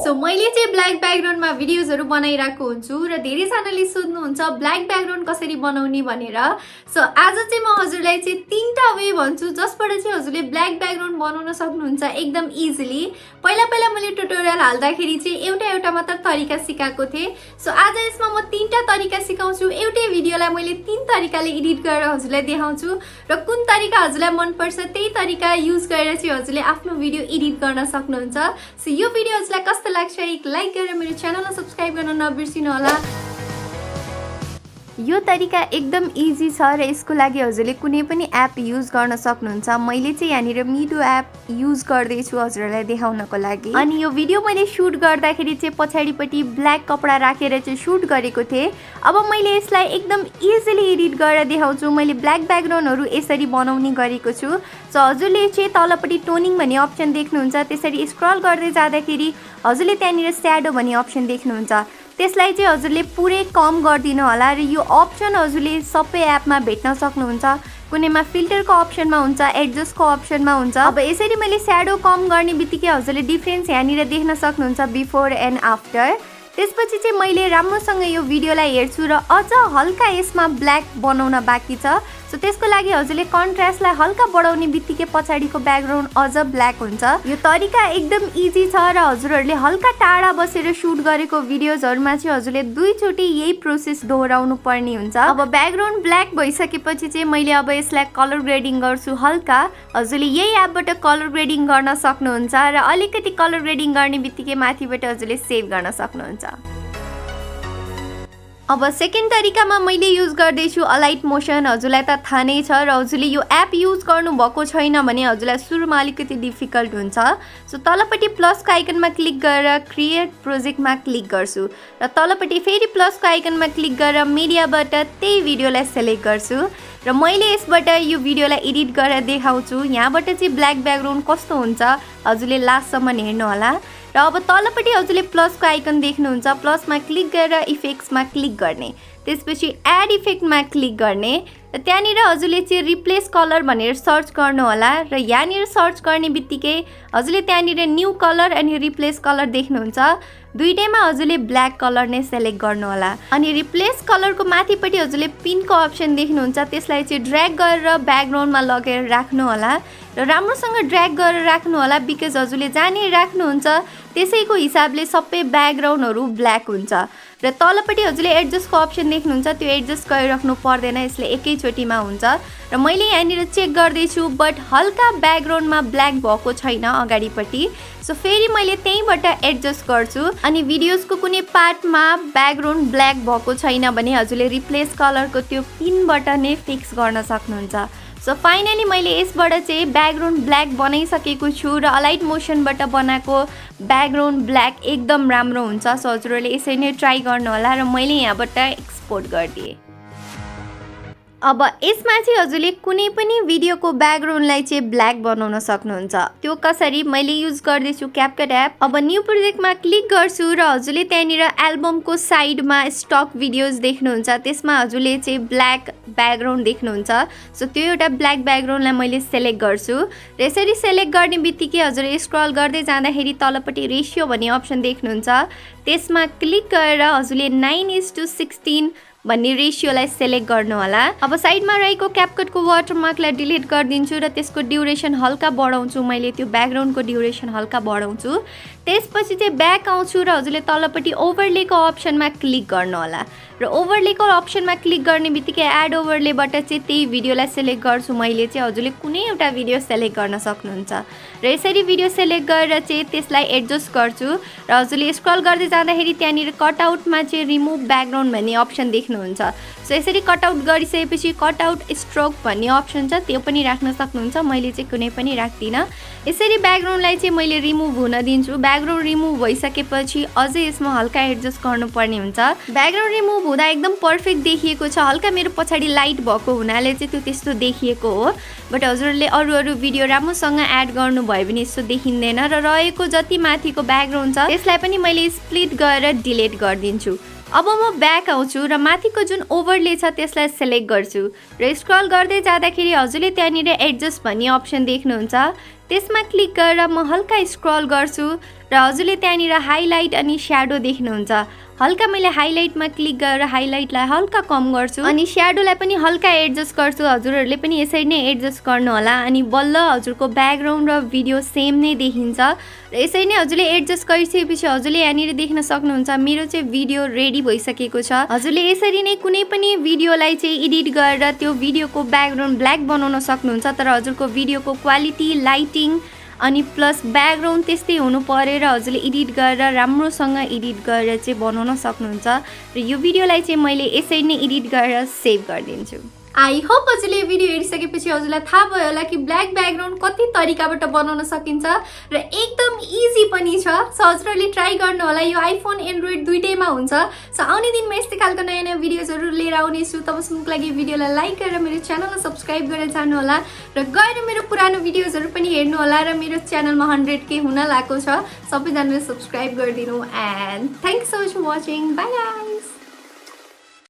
So मैले चाहिँ black ब्याकग्राउन्डमा भिडियोजहरु बनाइराखेको हुन्छु र धेरै जनाले सोध्नुहुन्छ ब्ल्याक ब्याकग्राउन्ड कसरी बनाउने भनेर। सो आज चाहिँ म हजुरलाई चाहिँ तीनटा वे भन्छु जसबाट चाहिँ हजुरले ब्ल्याक ब्याकग्राउन्ड बनाउन सक्नुहुन्छ एकदम इजिली। पहिला पहिला मैले ट्युटोरियल हाल्दाखेरि चाहिँ एउटा मात्र तरिका सिकाएको थिएँ। सो आज यसमा म तीनटा तरिका सिकाउँछु। एउटै भिडियोलाई मैले तीन तरिकाले एडिट गरेर हजुरलाई देखाउँछु र कुन तरिका हजुरलाई मन पर्छ त्यही तरिका युज गरेर चाहिँ हजुरले आफ्नो भिडियो एडिट गर्न सक्नुहुन्छ। सो यो भिडियो हजुरलाई कस्तो लाग्छ एक लाइक गरेर मेरो च्यानललाई सब्स्क्राइब गर्न नबिर्सिनु होला। यो तरिका एकदम इजी छ र यसको लागि हजुरले कुनै पनि एप युज गर्न सक्नुहुन्छ। मैले चाहिँ यहाँनिर मिडो एप युज गर्दै छु हजुरलाई देखाउनको लागि। अनि यो भिडियो मैले सुट गर्दाखेरि चाहिँ पछाडिपट्टि ब्ल्याक कपडा राखेर चाहिँ सुट गरेको थिएँ। अब मैले यसलाई एकदम इजिली एडिट गरेर देखाउँछु। मैले ब्ल्याक ब्याकग्राउन्डहरु यसरी बनाउने गरेको छु। सो हजुरले चाहिँ तलपट्टि टोनिङ भन्ने अप्सन देख्नुहुन्छ, त्यसरी स्क्रल गर्दै जाँदाखेरि हजुरले त्यहाँनिर स्याडो भन्ने अप्सन देख्नुहुन्छ, त्यसलाई चाहिँ हजुरले पुरै कम गरिदिनु होला र यो अप्सन हजुरले सबै एपमा भेट्न सक्नुहुन्छ। कुनैमा फिल्टरको अप्सनमा हुन्छ, एडजस्टको अप्सनमा हुन्छ। अब यसरी मैले स्याडो कम गर्ने बित्तिकै हजुरले डिफरेन्स यहाँनिर देख्न सक्नुहुन्छ बिफोर एन्ड आफ्टर। त्यसपछि चाहिँ मैले राम्रोसँग यो भिडियोलाई हेर्छु र अझ हल्का यसमा ब्ल्याक बनाउन बाँकी छ। सो त्यसको लागि हजुरले कन्ट्रास्टलाई हल्का बढाउने बित्तिकै पछाडिको ब्याकग्राउन्ड अझ ब्ल्याक हुन्छ। यो तरिका एकदम इजी छ र हजुरहरूले हल्का टाढा बसेर सुट गरेको भिडियोजहरुमा चाहिँ हजुरले दुईचोटि यही प्रोसेस दोहोऱ्याउनु पर्ने हुन्छ। अब ब्याकग्राउन्ड ब्ल्याक भइसकेपछि चाहिँ मैले अब यसलाई कलर ग्रेडिङ गर्छु हल्का। हजुरले यही एपबाट कलर ग्रेडिङ गर्न सक्नुहुन्छ र अलिकति कलर ग्रेडिङ गर्ने बित्तिकै माथिबाट हजुरले सेभ गर्न सक्नुहुन्छ। अब सेकेन्ड तरिकामा मैले युज गर्दैछु अलाइट मोसन। हजुरलाई त थाहा नै छ र हजुरले यो एप युज गर्नु भएको छैन भने हजुरलाई सुरुमा अलिकति डिफिकल्ट हुन्छ। सो तलपट्टि प्लसको आइकनमा क्लिक गरेर क्रिएट प्रोजेक्टमा क्लिक गर्छु र तलपट्टि फेरि प्लसको आइकनमा क्लिक गरेर मिडियाबाट त्यही भिडियोलाई सेलेक्ट गर्छु र मैले यसबाट यो भिडियोलाई एडिट गरेर देखाउँछु। यहाँबाट चाहिँ ब्ल्याक ब्याकग्राउन्ड कस्तो हुन्छ हजुरले लास्टसम्म हेर्नु होला। र अब तलपट्टि हजुरले प्लसको आइकन देख्नुहुन्छ, प्लसमा क्लिक गरेर इफेक्ट्समा क्लिक गर्ने, त्यसपछि एड इफेक्टमा क्लिक गर्ने र त्यहाँनिर हजुरले चाहिँ रिप्लेस कलर भनेर सर्च गर्नु होला र यहाँनिर सर्च गर्ने बित्तिकै हजुरले त्यहाँनिर न्यू कलर अनि रिप्लेस कलर देख्नुहुन्छ। दुईटैमा हजुरले ब्ल्याक कलर नै सेलेक्ट गर्नु होला। अनि रिप्लेस कलरको माथिपट्टि हजुरले पिनको अप्सन देख्नुहुन्छ, त्यसलाई चाहिँ ड्र्याग गरेर ब्याकग्राउन्डमा लगेर राख्नु होला र राम्रोसँग ड्र्याग गरेर राख्नु होला बिकज हजुरले जहाँनिर राख्नुहुन्छ त्यसैको हिसाबले सबै ब्याकग्राउन्डहरु ब्ल्याक हुन्छ। र तलपट्टि हजुरले एडजस्टको अप्सन देख्नुहुन्छ, त्यो एडजस्ट गरिराख्नु पर्दैन, यसले एकैचोटिमा हुन्छ। र मैले यहाँनिर चेक गर्दैछु बट हल्का ब्याकग्राउन्डमा ब्ल्याक भएको छैन अगाडिपट्टि। सो फेरि मैले त्यहीँबाट एडजस्ट गर्छु अनि भिडियोजको कुनै पार्टमा ब्याकग्राउन्ड ब्ल्याक भएको छैन भने हजुरले रिप्लेस कलरको त्यो पिनबाट नै फिक्स गर्न सक्नुहुन्छ। सो फाइनली मैले यसबाट चाहिँ ब्याकग्राउन्ड ब्ल्याक बनाइसकेको छु र अलाइट मोसनबाट बनाएको ब्याकग्राउन्ड ब्ल्याक एकदम राम्रो हुन्छ। सो हजुरहरूले यसरी नै ट्राई गर्नु होला र मैले यहाँबाट एक्सपोर्ट गरिदिएँ। अब यसमा चाहिँ हजुरले कुनै पनि भिडियोको ब्याकग्राउन्डलाई चाहिँ ब्ल्याक बनाउन सक्नुहुन्छ। त्यो कसरी मैले युज गर्दैछु क्यापकट एप। अब न्यू प्रोजेक्टमा क्लिक गर्छु र हजुरले त्यहाँनिर एल्बमको साइडमा स्टक भिडियोज देख्नुहुन्छ, त्यसमा हजुरले चाहिँ ब्ल्याक ब्याकग्राउन्ड देख्नुहुन्छ। सो त्यो एउटा ब्ल्याक ब्याकग्राउन्डलाई मैले सेलेक्ट गर्छु र यसरी सेलेक्ट गर्ने बित्तिकै हजुरले स्क्रल गर्दै जाँदाखेरि तलपट्टि रेसियो भन्ने अप्सन देख्नुहुन्छ, त्यसमा क्लिक गरेर हजुरले 9:16 भन्ने रेसियोलाई सेलेक्ट गर्नु होला। अब साइडमा रहेको क्यापकटको वाटरमार्कलाई डिलिट गरिदिन्छु र त्यसको ड्युरेसन हल्का बढाउँछु। मैले त्यो ब्याकग्राउन्डको ड्युरेसन हल्का बढाउँछु। त्यसपछि चाहिँ ब्याक आउँछु र हजुरले तलपट्टि ओभरलेको अप्सनमा क्लिक गर्नु होला र ओभरलेको अप्सनमा क्लिक गर्ने बित्तिकै एड ओभरलेबाट चाहिँ त्यही भिडियोलाई सेलेक्ट गर्छु मैले चाहिँ। हजुरले कुनै एउटा भिडियो सेलेक्ट गर्न सक्नुहुन्छ र यसरी भिडियो सेलेक्ट गरेर चाहिँ त्यसलाई एडजस्ट गर्छु र हजुरले स्क्रल गर्दै जाँदाखेरि त्यहाँनिर कटआउटमा चाहिँ रिमुभ ब्याकग्राउन्ड भन्ने अप्सन देख्नुहुन्छ। सो यसरी कटआउट गरिसकेपछि कटआउट स्ट्रोक भन्ने अप्सन छ, त्यो पनि राख्न सक्नुहुन्छ। मैले चाहिँ कुनै पनि राख्दिनँ। यसरी ब्याकग्राउन्डलाई चाहिँ मैले रिमुभ हुन दिन्छु। ब्याकग्राउन्ड रिमुभ भइसकेपछि अझै यसमा हल्का एडजस्ट गर्नुपर्ने हुन्छ। ब्याकग्राउन्ड रिमुभ हुँदा एकदम पर्फेक्ट देखिएको छ। हल्का मेरो पछाडि लाइट भएको हुनाले चाहिँ त्यो त्यस्तो देखिएको हो, बट हजुरहरूले अरू भिडियो राम्रोसँग एड गर्नुभयो भने यस्तो देखिँदैन। र रहेको जति माथिको ब्याकग्राउन्ड छ त्यसलाई पनि मैले स्प्लिट गरेर डिलिट गरिदिन्छु। अब म ब्याक आउँछु र माथिको जुन ओभरले छ त्यसलाई सेलेक्ट गर्छु र स्क्रल गर्दै जाँदाखेरि हजुरले त्यहाँनिर एडजस्ट भन्ने अप्सन देख्नुहुन्छ। त्यसमा क्लिक गरेर म हल्का स्क्रल गर्छु र हजुरले त्यहाँनिर हाइलाइट अनि स्याडो देख्नुहुन्छ। हल्का मैले हाइलाइटमा क्लिक गरेर हाइलाइटलाई हल्का कम गर्छु अनि स्याडोलाई पनि हल्का एडजस्ट गर्छु। हजुरहरूले पनि यसरी नै एडजस्ट गर्नु होला अनि बल्ल हजुरको ब्याकग्राउन्ड र भिडियो सेम नै देखिन्छ। र यसरी नै हजुरले एडजस्ट गरिसकेपछि हजुरले यहाँनिर देख्न सक्नुहुन्छ मेरो चाहिँ भिडियो रेडी भइसकेको छ। हजुरले यसरी नै कुनै पनि भिडियोलाई चाहिँ एडिट गरेर त्यो भिडियोको ब्याकग्राउन्ड ब्ल्याक बनाउन सक्नुहुन्छ। तर हजुरको भिडियोको क्वालिटी, लाइटिङ अनि प्लस ब्याकग्राउन्ड त्यस्तै हुनु पऱ्यो र हजुरले एडिट गरेर राम्रोसँग एडिट गरेर चाहिँ बनाउन सक्नुहुन्छ। र यो भिडियोलाई चाहिँ मैले यसरी नै एडिट गरेर सेभ गरिदिन्छु। आई होप हजुरले यो भिडियो हेरिसकेपछि हजुरलाई थाहा भयो होला कि ब्ल्याक ब्याकग्राउन्ड कति तरिकाबाट बनाउन सकिन्छ र एकदम इजी पनि छ। सो हजुरहरूले ट्राई गर्नु होला। यो आइफोन एन्ड्रोइड दुइटैमा हुन्छ। सो आउने दिनमा यस्तै खालको नयाँ नयाँ भिडियोजहरू लिएर आउनेछु। तबसम्मको लागि भिडियोलाई लाइक गरेर मेरो च्यानललाई सब्सक्राइब गरेर जानु होला र गएर मेरो पुरानो भिडियोजहरू पनि हेर्नु होला। र मेरो च्यानलमा 100K हुन लागेको छ। सबैजनाले सब्सक्राइब गरिदिनु and thank you so much for watching. Bye guys.